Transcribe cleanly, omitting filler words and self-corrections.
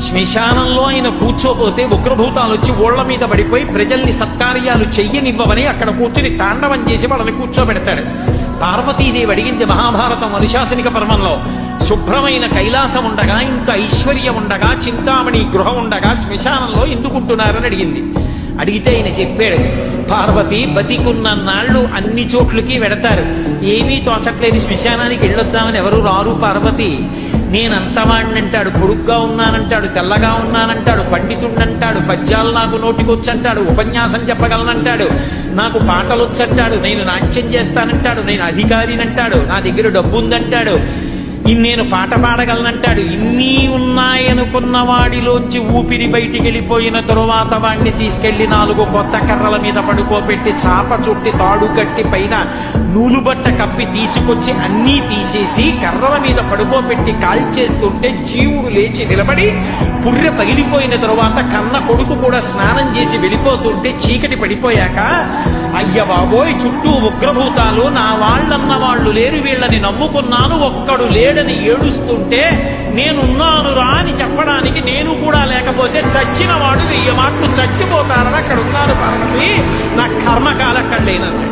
శ్మశానంలో ఆయన కూర్చోపోతే ఉగ్రభూతాలు వచ్చి ఓళ్ల మీద పడిపోయి ప్రజల్ని సత్కార్యాలు చెయ్యనివ్వవని అక్కడ కూర్చుని తాండవం చేసి వాళ్ళని కూర్చోబెడతాడు. పార్వతీదేవి అడిగింది మహాభారతం అనుశాసనిక పర్వంలో, శుభ్రమైన కైలాసం ఉండగా, ఇంత ఐశ్వర్యం ఉండగా, చింతామణి గృహం ఉండగా శ్మశానంలో ఎందుకుంటున్నారని అడిగింది. అడిగితే ఆయన చెప్పాడు, పార్వతి బతికున్న నాళ్ళు అన్ని చోట్లకి వెడతారు, ఏమీ తోచట్లేదు, శ్మశానానికి వెళ్ళొద్దామని ఎవరు రారు పార్వతి. నేనంతవాణ్ణంటాడు, పొడుగ్గా ఉన్నానంటాడు, తెల్లగా ఉన్నానంటాడు, పండితుండంటాడు, పద్యాలు నాకు నోటికొచ్చంటాడు, ఉపన్యాసం చెప్పగలనంటాడు, నాకు పాటలు వచ్చంటాడు, నేను నాట్యం చేస్తానంటాడు, నేను అధికారినంటాడు, నా దగ్గర డబ్బు ఉందంటాడు, నేను పాట పాడగలనంటాడు. ఇన్ని ఉన్నాయనుకున్న వాడిలోంచి ఊపిరి బయటికి వెళ్ళిపోయిన తరువాత వాడిని తీసుకెళ్లి 4 కొత్త కర్రల మీద పడుకోబెట్టి చాప చుట్టి తాడు కట్టి పైన నూలుబట్ట కప్పి తీసుకొచ్చి అన్నీ తీసేసి కర్రల మీద పడుకోబెట్టి కాల్చేస్తుంటే జీవుడు లేచి నిలబడి పుర్రె పగిలిపోయిన తరువాత కన్న కొడుకు కూడా స్నానం చేసి వెళ్ళిపోతుంటే చీకటి పడిపోయాక, అయ్య బాబోయ్ చుట్టూ ఉగ్రభూతాలు, నా వాళ్ళన్న వాళ్ళు లేరు, వీళ్ళని నమ్ముకున్నాను, ఒక్కడు లేడని ఏడుస్తుంటే నేనున్నాను రా అని చెప్పడానికి నేను కూడా లేకపోతే చచ్చిన వాడు 1000 మాటలు చచ్చిపోతారని అక్కడ ఉన్నారు పార్వతి, నా కర్మకాలక్కడ లేనన్నాడు.